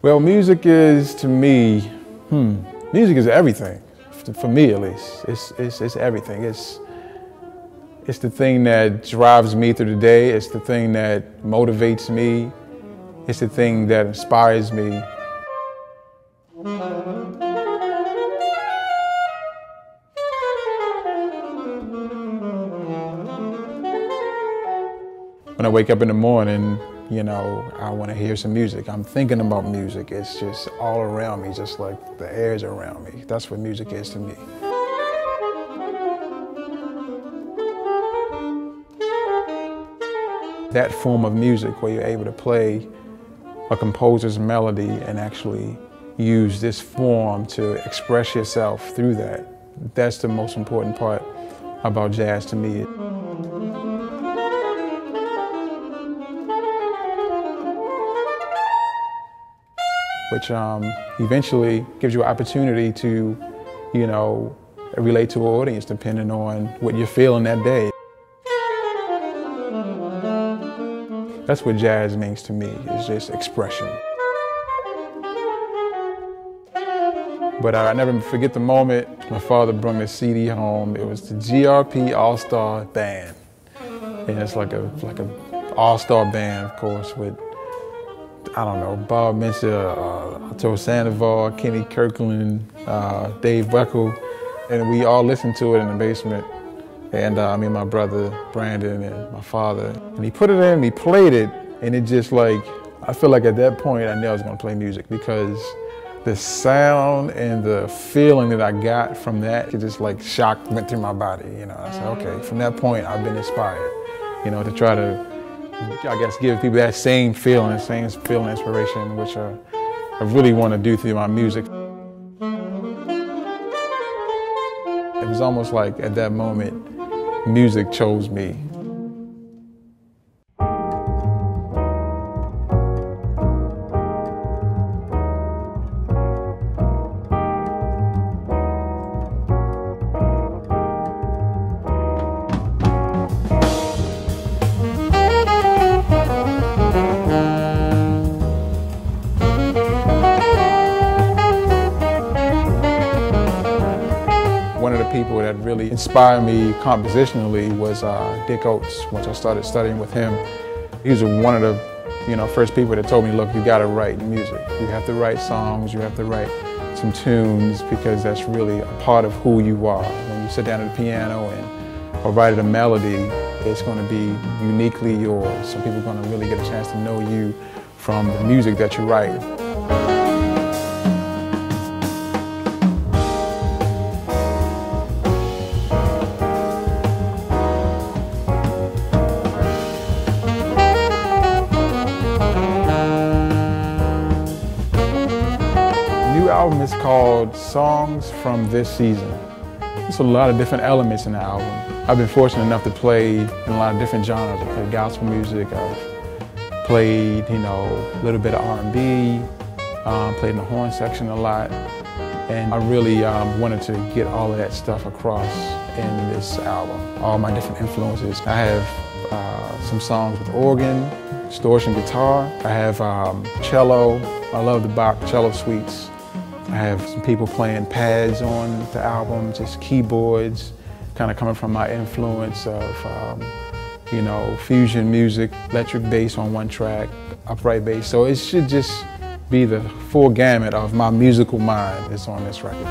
Well, music is, to me, music is everything. For me, at least, it's everything. It's the thing that drives me through the day. It's the thing that motivates me. It's the thing that inspires me. When I wake up in the morning, you know, I want to hear some music. I'm thinking about music. It's just all around me, just like the air's around me. That's what music is to me. That form of music where you're able to play a composer's melody and actually use this form to express yourself through that. That's the most important part about jazz to me. Which eventually gives you an opportunity to, you know, relate to an audience depending on what you're feeling that day. That's what jazz means to me, is just expression. But I never forget the moment my father brought the CD home. It was the GRP All-Star Band. And it's like a all-star band, of course, with, I don't know, Bob Minster, Arturo Sandoval, Kenny Kirkland, Dave Weckl, and we all listened to it in the basement. And me and my brother, Brandon, and my father. And he put it in, and he played it, and it just like, I feel like at that point I knew I was gonna play music because the sound and the feeling that I got from that, it just like shock went through my body, you know. I said, okay, from that point I've been inspired, you know, to try to, I guess, give people that same feeling inspiration, which I really want to do through my music. It was almost like at that moment, music chose me. One of the people that really inspired me compositionally was Dick Oates. Once I started studying with him, he was one of the, you know, first people that told me, look, you gotta write music. You have to write songs, you have to write some tunes, because that's really a part of who you are. When you sit down at the piano or write a melody, it's gonna be uniquely yours. So people are gonna really get a chance to know you from the music that you write. The new album is called Songs from This Season. There's a lot of different elements in the album. I've been fortunate enough to play in a lot of different genres. I've played gospel music, I've played, you know, a little bit of R&B, played in the horn section a lot. And I really wanted to get all of that stuff across in this album, all my different influences. I have some songs with organ, distortion guitar. I have cello. I love the Bach cello suites. I have some people playing pads on the album, just keyboards, kind of coming from my influence of, you know, fusion music, electric bass on one track, upright bass. So it should just be the full gamut of my musical mind that's on this record.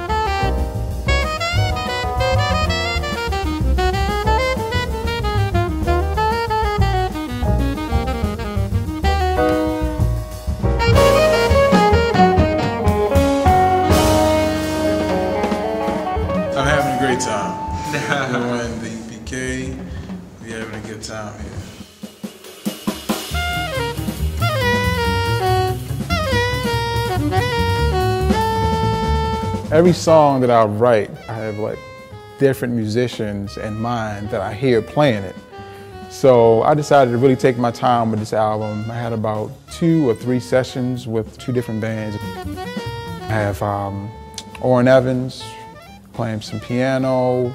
I'm having a great time. We're in the EPK. We're having a good time here. Every song that I write, I have like different musicians in mind that I hear playing it. So I decided to really take my time with this album. I had about 2 or 3 sessions with 2 different bands. I have Orrin Evans playing some piano,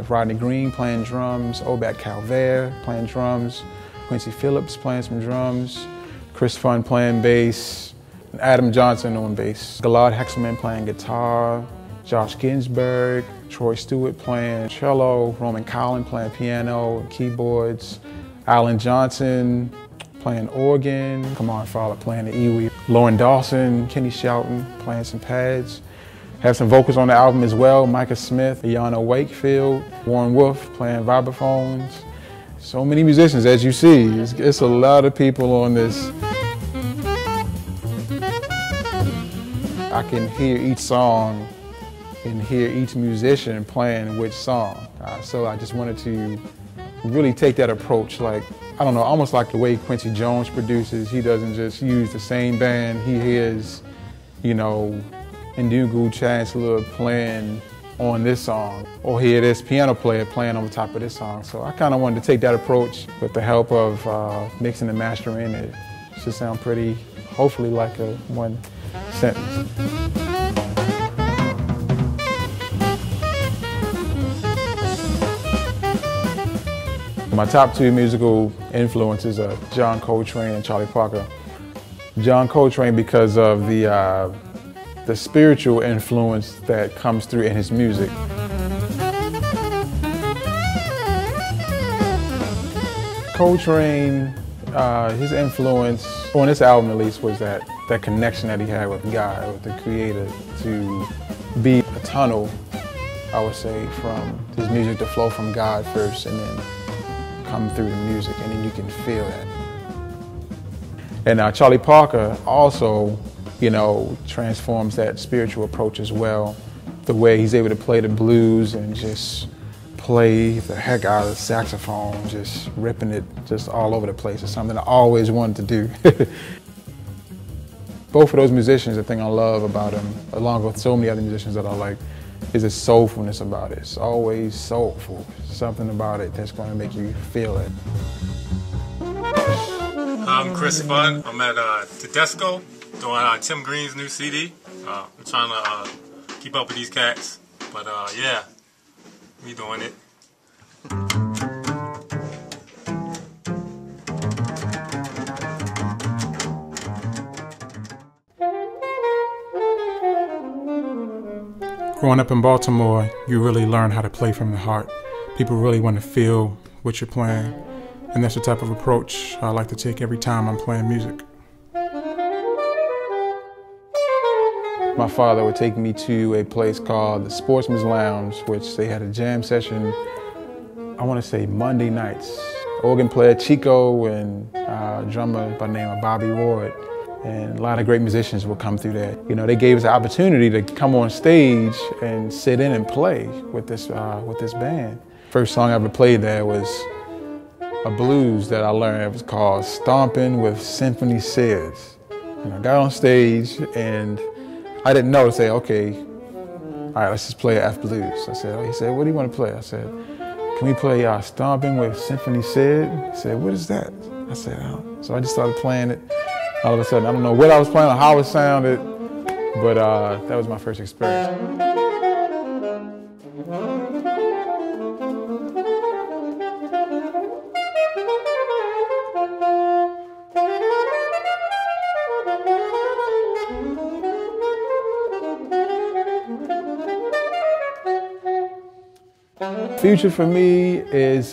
Rodney Green playing drums, Obed Calvert playing drums, Quincy Phillips playing some drums, Chris Funn playing bass, Adam Johnson on bass, Gilad Hexelman playing guitar, Josh Ginsberg, Troy Stewart playing cello, Roman Collin playing piano and keyboards, Alan Johnson playing organ, Kamar Fowler playing the iwi, Lauren Dawson, Kenny Shelton playing some pads. Have some vocals on the album as well, Micah Smith, Ayanna Wakefield, Warren Wolf playing vibraphones. So many musicians, as you see. It's a lot of people on this. I can hear each song and hear each musician playing which song. So I just wanted to really take that approach, like, I don't know, almost like the way Quincy Jones produces. He doesn't just use the same band. He hears, you know, Ndungu Chancellor playing on this song, or hear this piano player playing on the top of this song. So I kind of wanted to take that approach with the help of mixing and mastering. It should sound pretty, hopefully like a one sentence. My top two musical influences are John Coltrane and Charlie Parker. John Coltrane because of the spiritual influence that comes through in his music. Coltrane, his influence, on this album at least, was that connection that he had with God, with the Creator, to be a tunnel, I would say, from his music to flow from God first and then come through the music, and then you can feel that. And Charlie Parker also, you know, transforms that spiritual approach as well. The way he's able to play the blues and just play the heck out of the saxophone, just ripping it just all over the place. It's something I always wanted to do. Both of those musicians, the thing I love about them, along with so many other musicians that I like, is the soulfulness about it. It's always soulful. Something about it that's going to make you feel it. I'm Chris Fun. I'm at Tedesco doing Tim Green's new CD. I'm trying to keep up with these cats, but yeah, we doing it. Growing up in Baltimore, you really learn how to play from the heart. People really want to feel what you're playing, and that's the type of approach I like to take every time I'm playing music. My father would take me to a place called the Sportsman's Lounge, which they had a jam session, I want to say Monday nights. Organ player Chico and drummer by the name of Bobby Ward. And a lot of great musicians would come through there. You know, they gave us the opportunity to come on stage and sit in and play with this band. First song I ever played there was a blues that I learned. It was called Stompin' with Symphony Says. And I got on stage and I didn't know to say, okay, all right, let's just play F blues. I said, he said, what do you want to play? I said, can we play Stompin' with Symphony Said? He said, what is that? I said, oh. So I just started playing it. All of a sudden, I don't know what I was playing or how it sounded, but that was my first experience. Future for me is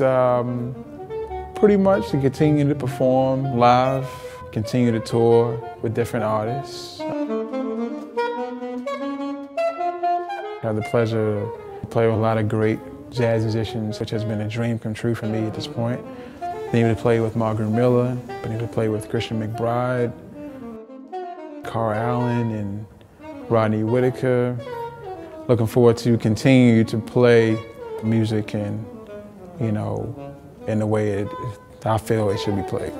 pretty much to continue to perform live, continue to tour with different artists. I have the pleasure to play with a lot of great jazz musicians, which has been a dream come true for me at this point. Been able to play with Margaret Miller, been able to play with Christian McBride, Carl Allen, and Rodney Whitaker. Looking forward to continue to play music and, you know, in the way I feel it should be played.